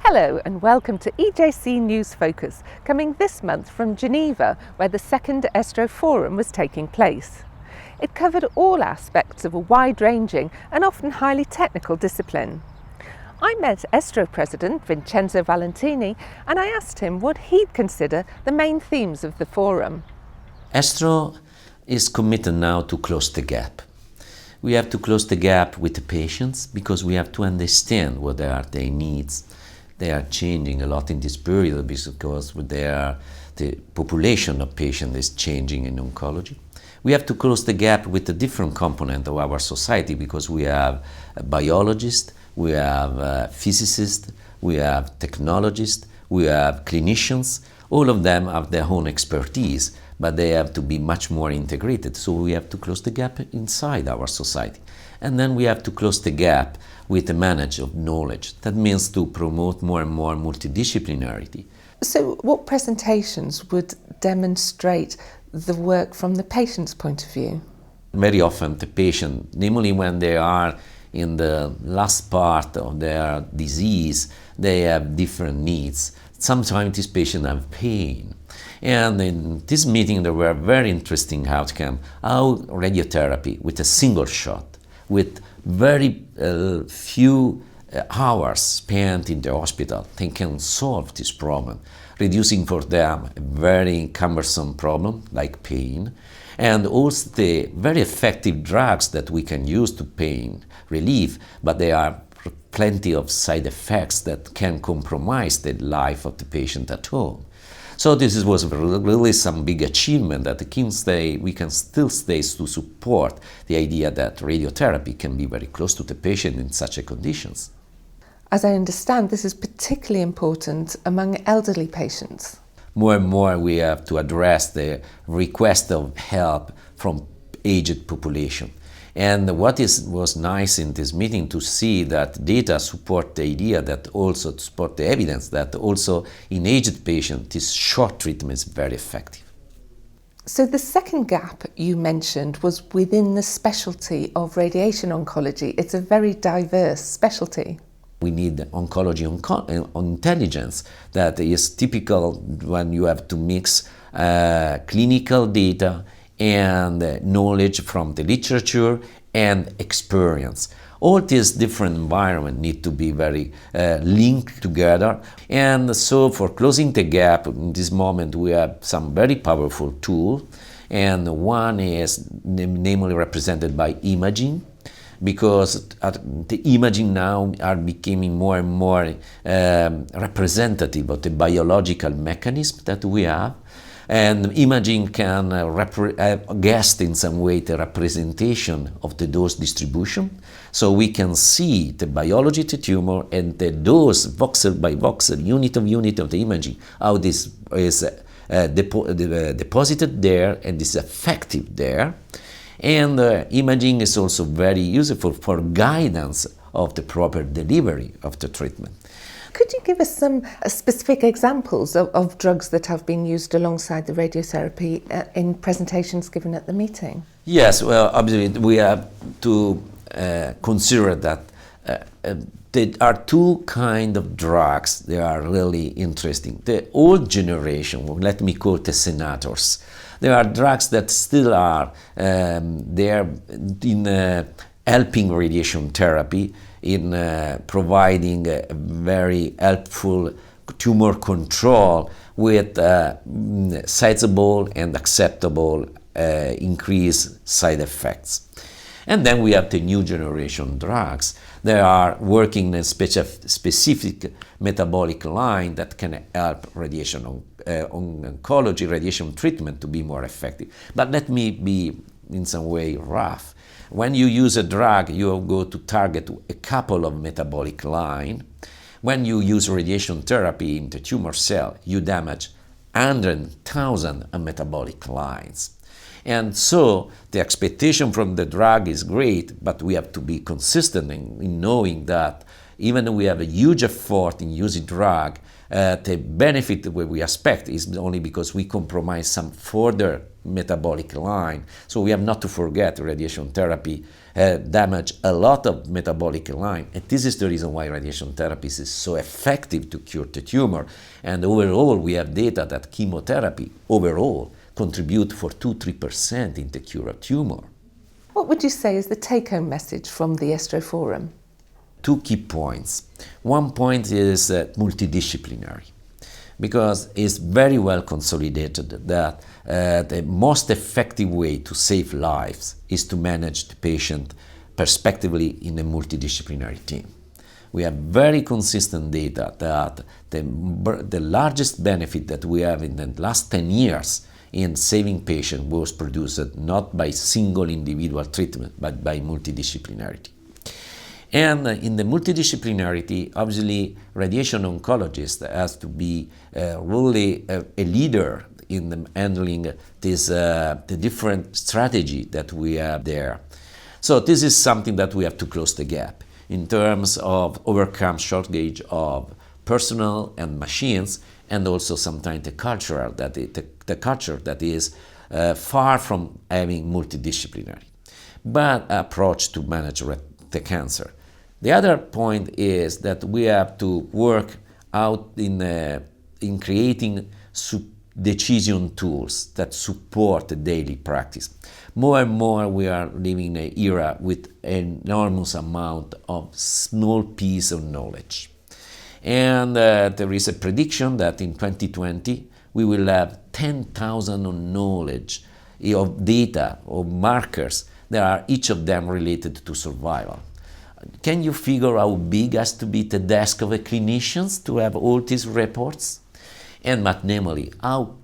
Hello and welcome to EJC News Focus, coming this month from Geneva, where the second ESTRO Forum was taking place. It covered all aspects of a wide-ranging and often highly technical discipline. I met ESTRO President Vincenzo Valentini and I asked him what he'd consider the main themes of the forum. ESTRO is committed now to close the gap. We have to close the gap with the patients because we have to understand what are their needs. They are changing a lot in this period because the population of patients is changing in oncology. We have to close the gap with the different component of our society because we have biologists, we have physicists, we have technologists, we have clinicians. All of them have their own expertise, but they have to be much more integrated. So we have to close the gap inside our society. And then we have to close the gap with the management of knowledge. That means to promote more and more multidisciplinarity. So what presentations would demonstrate the work from the patient's point of view? Very often the patient, namely when they are in the last part of their disease, they have different needs. Sometimes these patients have pain. And in this meeting there were very interesting outcomes, how radiotherapy with a single shot, with very few hours spent in the hospital, they can solve this problem, reducing for them a very cumbersome problem like pain, and also the very effective drugs that we can use to pain relief, but there are plenty of side effects that can compromise the life of the patient at home. So this was really some big achievement that we can still stay to support the idea that radiotherapy can be very close to the patient in such conditions. As I understand, this is particularly important among elderly patients. More and more we have to address the request of help from aged population. And what was nice in this meeting to see that data support the idea that also support the evidence that also in aged patients this short treatment is very effective. So the second gap you mentioned was within the specialty of radiation oncology. It's a very diverse specialty. We need oncology intelligence that is typical when you have to mix clinical data and knowledge from the literature and experience. All these different environments need to be very linked together. And so for closing the gap, in this moment we have some very powerful tools. And one is namely represented by imaging, because the imaging now are becoming more and more representative of the biological mechanism that we have. And imaging can guess in some way the representation of the dose distribution. So we can see the biology of the tumor and the dose, voxel by voxel, unit of the imaging, how this is deposited there and is effective there. And imaging is also very useful for guidance of the proper delivery of the treatment. Could you give us some specific examples of drugs that have been used alongside the radiotherapy in presentations given at the meeting? Yes, well, obviously we have to consider that there are two kinds of drugs that are really interesting. The old generation, let me call the senators, there are drugs that still are there in helping radiation therapy, in providing a very helpful tumor control with sizable and acceptable increased side effects. And then we have the new generation drugs that are working in a specific metabolic line that can help radiation oncology, radiation treatment to be more effective. But let me be in some way rough. When you use a drug, you go to target a couple of metabolic lines. When you use radiation therapy in the tumor cell, you damage 100,000 metabolic lines. And so the expectation from the drug is great, but we have to be consistent in knowing that even though we have a huge effort in using drug, the benefit that we expect is only because we compromise some further metabolic line. So we have not to forget radiation therapy damage a lot of metabolic line. And this is the reason why radiation therapy is so effective to cure the tumor. And overall, we have data that chemotherapy overall contribute for 2-3% in the cure of tumor. What would you say is the take-home message from the ESTRO Forum? 2 key points. One point is multidisciplinary, because it's very well consolidated that the most effective way to save lives is to manage the patient prospectively in a multidisciplinary team. We have very consistent data that the largest benefit that we have in the last 10 years in saving patients was produced not by single individual treatment, but by multidisciplinarity. And in the multidisciplinarity, obviously, radiation oncologist has to be really a leader in the handling this, the different strategy that we have there. So this is something that we have to close the gap in terms of overcome shortage of personnel and machines, and also sometimes the culture that is far from having multidisciplinary, but approach to manage the cancer. The other point is that we have to work out in creating decision tools that support the daily practice. More and more we are living in an era with an enormous amount of small piece of knowledge. And there is a prediction that in 2020 we will have 10,000 of knowledge, of data, of markers that are each of them related to survival. Can you figure how big has to be the desk of a clinician to have all these reports? And namely, how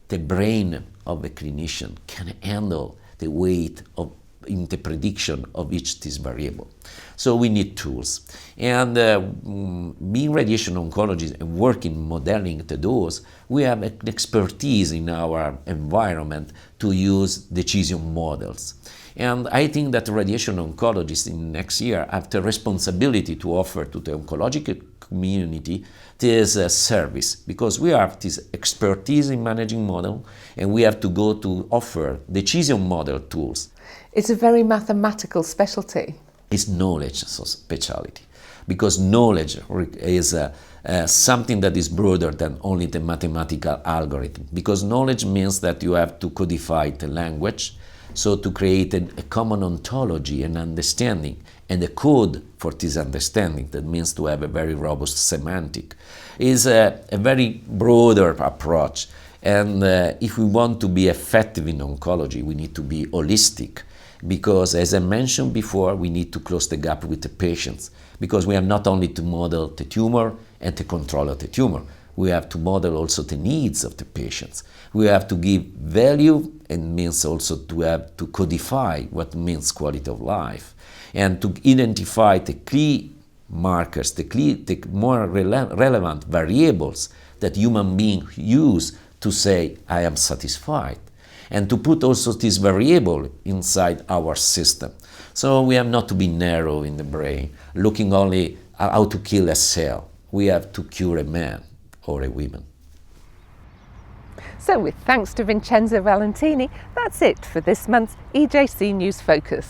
the brain of a clinician can handle the weight of in the prediction of each this variable. So we need tools. And being radiation oncologists and working modeling the dose, we have an expertise in our environment to use decision models. And I think that radiation oncologists in next year have the responsibility to offer to the oncological community this service, because we have this expertise in managing model, and we have to go to offer decision model tools. It's a very mathematical specialty. It's knowledge specialty, because knowledge is something that is broader than only the mathematical algorithm, because knowledge means that you have to codify the language, so to create a common ontology and understanding, and a code for this understanding, that means to have a very robust semantic, is a very broader approach. And if we want to be effective in oncology, we need to be holistic, because as I mentioned before, we need to close the gap with the patients, because we have not only to model the tumor and the control of the tumor, we have to model also the needs of the patients. We have to give value, and means also to have to codify what means quality of life, and to identify the key markers, the more relevant variables that human beings use to say, I am satisfied, and to put also this variable inside our system. So we have not to be narrow in the brain, looking only how to kill a cell. We have to cure a man or a woman. So with thanks to Vincenzo Valentini, that's it for this month's EJC News Focus.